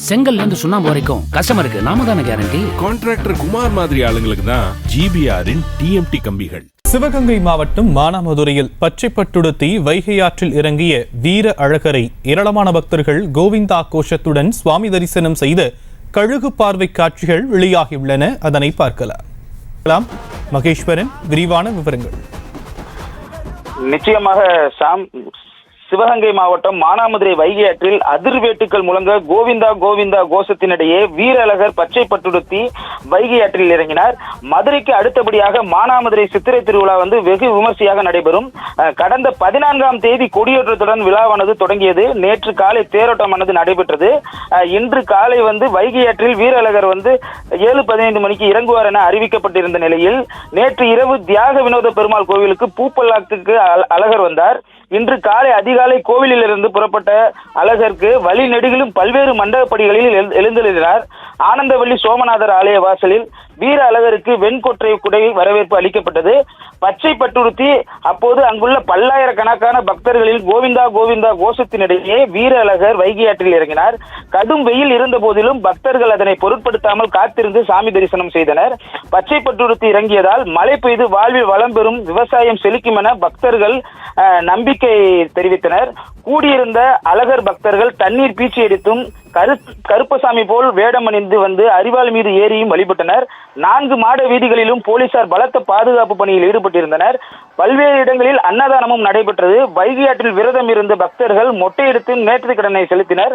செங்கல்ல இருந்து சுண்ணாம்பு வரைக்கும் கஸ்டமருக்கு நாம தானே கேரண்டி. கான்ட்ராக்டர் குமார் மாதிரி ஆளுங்களுக்கு தான் ஜிபிஆரின் டிஎம்டி கம்பிகள். சிவகங்கை மாவட்டம் மானாமதுரையில் பச்சைப்பட்டுடுத்தி வைகை ஆற்றில் இறங்கிய வீர அழகரை ஏராளமான பக்தர்கள் கோவிந்தா கோஷத்துடன் சுவாமி தரிசனம் செய்து கழுகு பார்வை காட்சிகள் வெளியாகியுள்ளன. அதனை பார்க்கலாம். மகேஸ்வரன் விரிவான விவரங்கள். நிச்சயமாக சாம், சிவகங்கை மாவட்டம் மானாமதுரை வைகை ஆற்றில் அதிர்வேட்டுக்கள் முழங்க கோவிந்தா கோவிந்தா கோஷத்தினிடையே வீரழகர் பச்சை பட்டுடுத்தி வைகை ஆற்றில் இறங்கினார். மதுரைக்கு அடுத்தபடியாக மானாமதுரை சித்திரை திருவிழா வெகு விமர்சையாக நடைபெறும். கடந்த 14ஆம் தேதி கொடியேற்றத்துடன் விழாவானது தொடங்கியது. நேற்று காலை தேரோட்டமானது நடைபெற்றது. இன்று காலை வைகை ஆற்றில் வீரழகர் 7:15 மணிக்கு இறங்குவார் என அறிவிக்கப்பட்டிருந்த நிலையில் நேற்று இரவு தியாக வினோத பெருமாள் கோவிலுக்கு பூப்பல்லாத்துக்கு அழகர் வந்தார். இன்று காலை அதிகாலை கோவிலில் இருந்து புறப்பட்ட அழகருக்கு வழி நெடுகிலும் பல்வேறு மண்டபப்படிகளில் எழுந்தருளினார். ஆனந்தவள்ளி சோமநாதர் ஆலய வாசலில் வீர அழகருக்கு வெண்கொற்றை குடை வரவேற்பு அளிக்கப்பட்டது. பச்சை பட்டுடுத்தி அப்போது அங்குள்ள பல்லாயிரக்கணக்கான பக்தர்களில் கோவிந்தா கோவிந்தா கோஷத்தினிடையே வீர அழகர் வைகை ஆற்றில் இறங்கினார். கடும் வெயில் இருந்த போதிலும் பக்தர்கள் அதனை பொருட்படுத்தாமல் காத்திருந்து சாமி தரிசனம் செய்தனர். பச்சை பட்டுடுத்தி இறங்கியதால் மழை பெய்து வாழ்வில் வளம் பெறும், விவசாயம் செழிக்கும் என பக்தர்கள் நம்பிக்கை தெரிவித்தனர். கூடியிருந்த அழகர் பக்தர்கள் தண்ணீர் பீச்சி அடித்தும் கருப்பசாமி போல் வேடம் அணிந்து அரிவாள் மீது ஏறியும் வழிபட்டனர். 4 மாட வீதிகளிலும் போலீசார் பலத்த பாதுகாப்பு பணியில் ஈடுபட்டிருந்தனர். பல்வேறு இடங்களில் அன்னதானமும் நடைபெற்றது. வைகை ஆற்றில் விரதம் இருந்த பக்தர்கள் மொட்டையெடுத்து நேற்று கடனை செலுத்தினர்.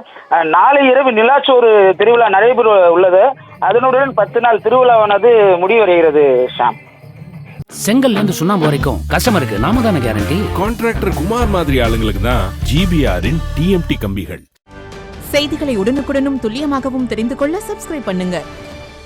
நாளை இரவு நிலாச்சோறு திருவிழா நடைபெற உள்ளது. அதனுடன் 10 நாள் திருவிழாவானது முடிவடைகிறது. ஷாம், செங்கல்ல இருந்து சுண்ணாம்பு வரைக்கும் கஸ்டமருக்கு நாம தானே கேரண்டி. கான்ட்ராக்டர் குமார் மாதிரி ஆளுங்களுக்கு தான் ஜிபிஆரின் டிஎம்டி கம்பிகள். செய்திகளை உடனுக்குடனும் துல்லியமாகவும் தெரிந்து கொள்ள சப்ஸ்கிரைப் பண்ணுங்க.